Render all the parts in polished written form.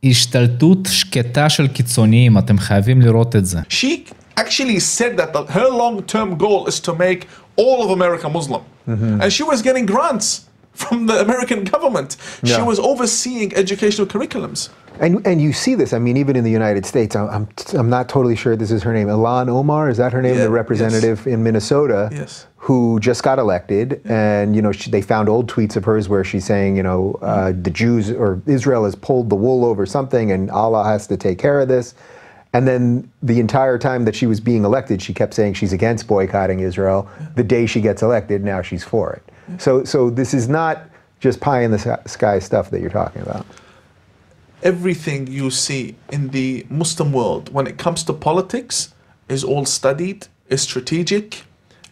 השתלטות שקטה של קיצונים, אתם חייבים לראות את זה. She actually said that her long-term goal is to make all of America Muslim. And she was getting grants from the American government. She was overseeing educational curriculums. And you see this, I mean, even in the United States, I'm not totally sure this is her name. Ilhan Omar, is that her name? The representative in Minnesota, who just got elected. And, you know, they found old tweets of hers where she's saying, you know, the Jews or Israel has pulled the wool over something and Allah has to take care of this. And then the entire time that she was being elected, she kept saying she's against boycotting Israel. The day she gets elected, now she's for it. So this is not just pie in the sky stuff that you're talking about. Everything you see in the Muslim world when it comes to politics is all studied, is strategic,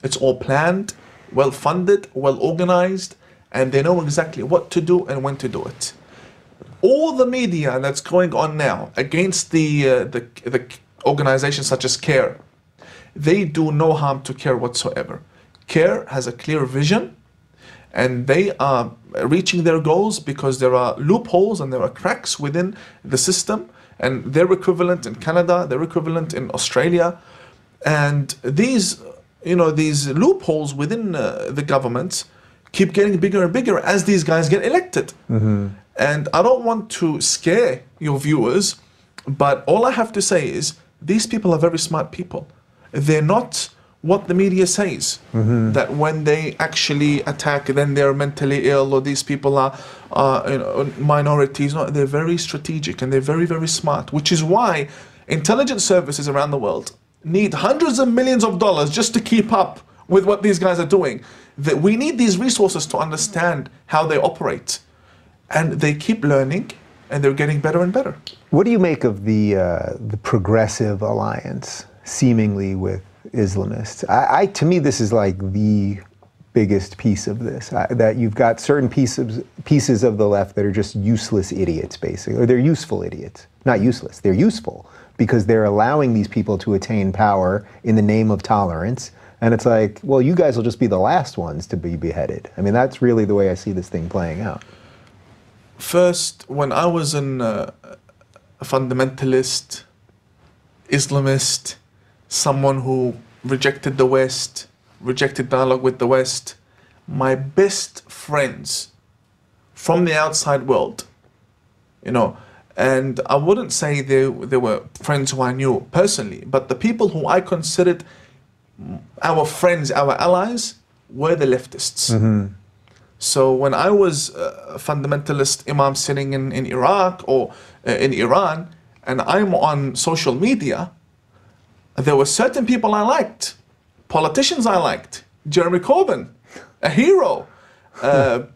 it's all planned, well funded, well organized, and they know exactly what to do and when to do it. All the media that's going on now against the organizations such as CARE, they do no harm to CARE whatsoever. CARE has a clear vision, and they are reaching their goals because there are loopholes and there are cracks within the system, and they're equivalent in Canada, they're equivalent in Australia, and these loopholes within the governments keep getting bigger and bigger as these guys get elected. And I don't want to scare your viewers, but all I have to say is these people are very smart people. They're not what the media says, that when they actually attack, then they're mentally ill, or these people are minorities. No, they're very strategic and they're very, very smart, which is why intelligence services around the world need hundreds of millions of dollars just to keep up with what these guys are doing. That we need these resources to understand how they operate, and they keep learning, and they're getting better and better. What do you make of the progressive alliance, seemingly with Islamists? To me, this is like the biggest piece of this, that you've got certain pieces of the left that are just useless idiots, basically, or they're useful idiots. Not useless, they're useful, because they're allowing these people to attain power in the name of tolerance, and it's like, well, you guys will just be the last ones to be beheaded. I mean, that's really the way I see this thing playing out. First, when I was a fundamentalist, Islamist, someone who rejected the West, rejected dialogue with the West, my best friends from the outside world, you know, and I wouldn't say they were friends who I knew personally, but the people who I considered our friends, our allies, were the leftists. So when I was a fundamentalist imam sitting in Iraq or in Iran, and I'm on social media, there were certain people I liked, politicians I liked, Jeremy Corbyn, a hero,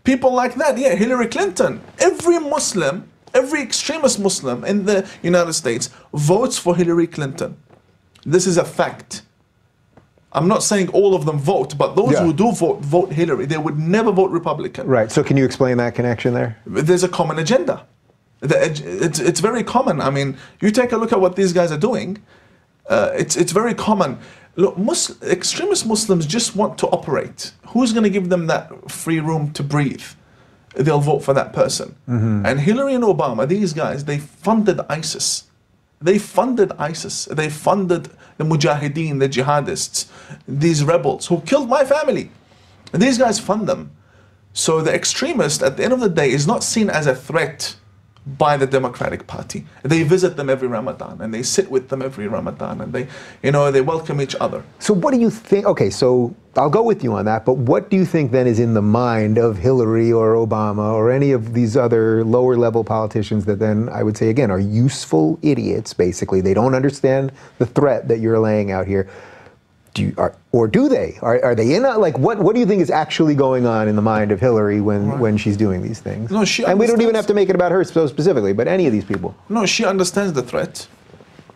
people like that, Hillary Clinton. Every Muslim, every extremist Muslim in the United States votes for Hillary Clinton. This is a fact. I'm not saying all of them vote, but those who do vote Hillary. They would never vote Republican. Right, so can you explain that connection there? There's a common agenda. It's very common. I mean, you take a look at what these guys are doing, it's very common. Look, extremist Muslims just want to operate. Who's going to give them that free room to breathe? They'll vote for that person. And Hillary and Obama, these guys, they funded ISIS. They funded ISIS. They funded the Mujahideen, the jihadists, these rebels who killed my family. And these guys fund them. So the extremist, at the end of the day, is not seen as a threat by the Democratic Party. They visit them every Ramadan, and they sit with them every Ramadan, and they welcome each other. So what do you think? Okay, so I'll go with you on that, but what do you think then is in the mind of Hillary or Obama or any of these other lower level politicians that then, I would say again, are useful idiots, basically? They don't understand the threat that you're laying out here. Do they? Are they in? Like, what do you think is actually going on in the mind of Hillary when she's doing these things? No, and we don't even have to make it about her so specifically, but any of these people. No, she understands the threat,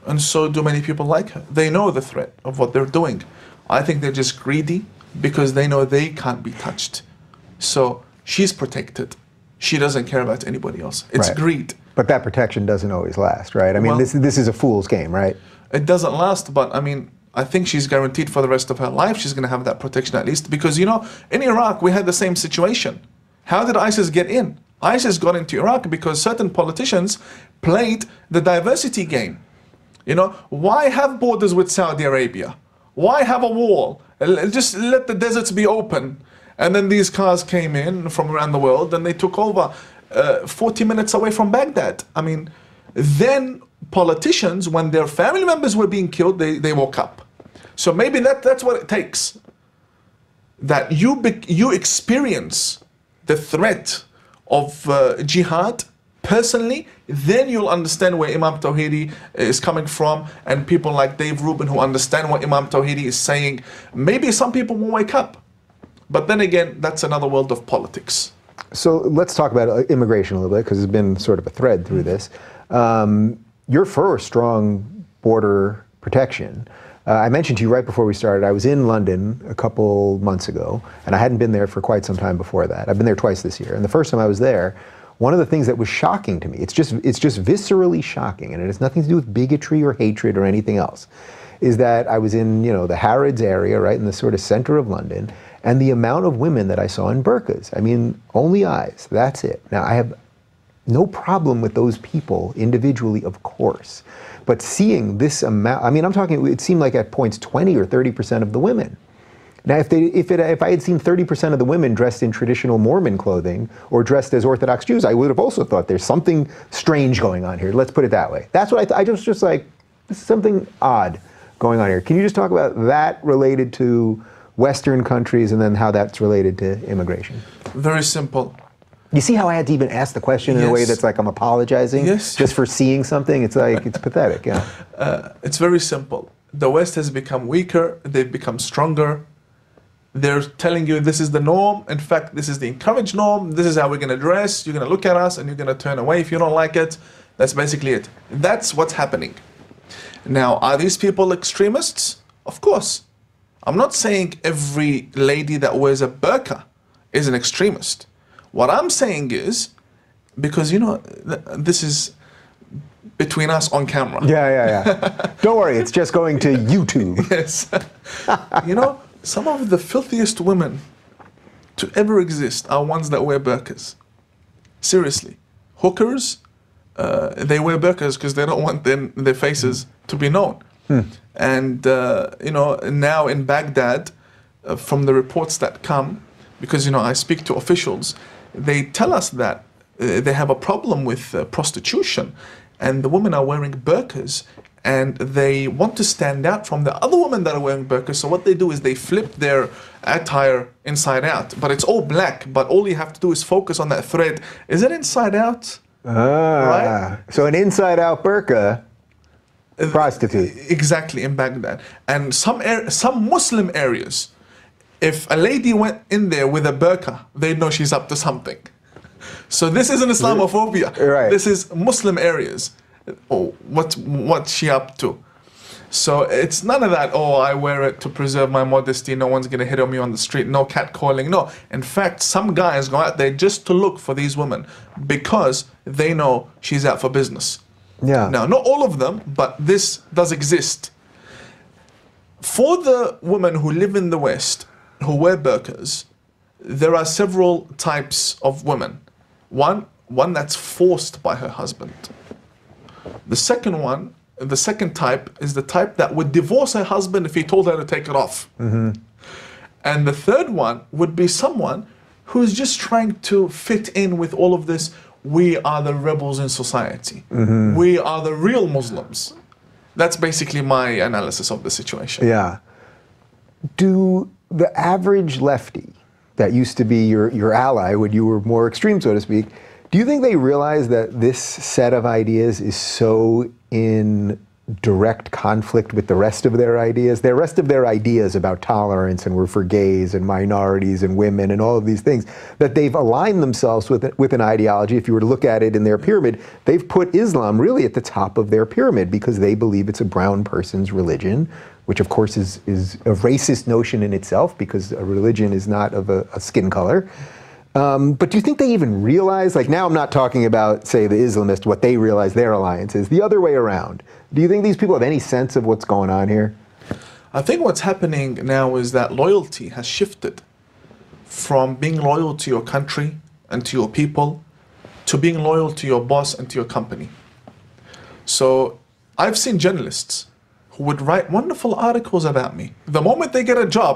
and so do many people like her. They know the threat of what they're doing. I think they're just greedy because they know they can't be touched. So she's protected. She doesn't care about anybody else. It's greed. But that protection doesn't always last, right? I mean, this is a fool's game, right? It doesn't last, but I mean, I think she's guaranteed for the rest of her life she's going to have that protection at least. Because, you know, in Iraq we had the same situation. How did ISIS get in? ISIS got into Iraq because certain politicians played the diversity game. You know, why have borders with Saudi Arabia? Why have a wall? Just let the deserts be open. And then these cars came in from around the world and they took over 40 minutes away from Baghdad. I mean, then politicians, when their family members were being killed, they woke up. So maybe that's what it takes. That you experience the threat of jihad personally, then you'll understand where Imam Tawhidi is coming from, and people like Dave Rubin who understand what Imam Tawhidi is saying. Maybe some people won't wake up. But then again, that's another world of politics. So let's talk about immigration a little bit, because it's been sort of a thread through this. You're for strong border protection. I mentioned to you right before we started, I was in London a couple months ago, and I hadn't been there for quite some time before that. I've been there twice this year, and the first time I was there, one of the things that was shocking to me, it's just viscerally shocking, and it has nothing to do with bigotry or hatred or anything else, is that I was in, the Harrods area, right in the sort of center of London, and the amount of women that I saw in burqas. I mean, only eyes, that's it. Now, I have no problem with those people individually, of course, but seeing this amount, I mean, I'm talking, it seemed like at points 20 or 30% of the women. Now, if I had seen 30% of the women dressed in traditional Mormon clothing or dressed as Orthodox Jews, I would have also thought there's something strange going on here. Let's put it that way. That's what I just like, this is something odd going on here. Can you just talk about that related to Western countries and then how that's related to immigration? Very simple. You see how I had to even ask the question in a way that's like I'm apologizing just for seeing something? It's like, it's pathetic, yeah. It's very simple. The West has become weaker, they've become stronger. They're telling you this is the norm. In fact, this is the encouraged norm. This is how we're going to dress. You're going to look at us and you're going to turn away if you don't like it. That's basically it. That's what's happening. Now, are these people extremists? Of course. I'm not saying every lady that wears a burqa is an extremist. What I'm saying is, because, this is between us on camera. Yeah. Don't worry, it's just going to YouTube. Yes. Some of the filthiest women to ever exist are ones that wear burqas. Seriously. Hookers, they wear burqas because they don't want their faces to be known. And, now in Baghdad, from the reports that come, because, I speak to officials, they tell us that they have a problem with prostitution, and the women are wearing burqas, and they want to stand out from the other women that are wearing burqas. So what they do is they flip their attire inside out, but it's all black, but all you have to do is focus on that thread. Is it inside out? Right? So an inside out burqa, prostitute. Exactly, in Baghdad. And some Muslim areas, if a lady went in there with a burqa, they'd know she's up to something. So this isn't Islamophobia. Right. This is Muslim areas. Oh, what's she up to? So it's none of that, I wear it to preserve my modesty, no one's going to hit on me on the street, no catcalling. No, in fact, some guys go out there just to look for these women because they know she's out for business. Yeah. Now, not all of them, but this does exist. For the women who live in the West, who wear burqas, there are several types of women. One that's forced by her husband. The second type is the type that would divorce her husband if he told her to take it off. And the third one would be someone who's just trying to fit in with all of this. We are the rebels in society. We are the real Muslims. That's basically my analysis of the situation. Yeah. Do the average lefty that used to be your ally when you were more extreme, so to speak, do you think they realize that this set of ideas is so in direct conflict with the rest of their ideas? The rest of their ideas about tolerance and we're for gays and minorities and women and all of these things, that they've aligned themselves with an ideology. If you were to look at it in their pyramid, they've put Islam really at the top of their pyramid because they believe it's a brown person's religion, which of course is a racist notion in itself because a religion is not of a skin color. But do you think they even realize, like now I'm not talking about, say, the Islamist, what they realize their alliance is, the other way around. Do you think these people have any sense of what's going on here? I think what's happening now is that loyalty has shifted from being loyal to your country and to your people to being loyal to your boss and to your company. So I've seen journalists who would write wonderful articles about me. The moment they get a job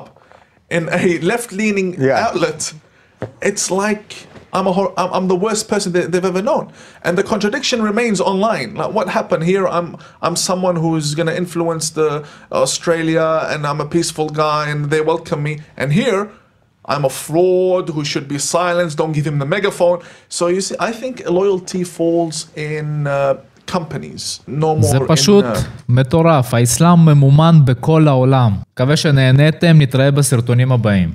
in a left-leaning outlet, it's like I'm the worst person they've ever known. And the contradiction remains online. Like, what happened here? I'm someone who's going to influence the Australia, and I'm a peaceful guy, and they welcome me. And here, I'm a fraud who should be silenced. Don't give him the megaphone. So you see, I think loyalty falls in companies, no more זה פשוט מטורף. האיסלאם ממומן בכל העולם. מקווה שנהניתם, נתראה בסרטונים הבאים.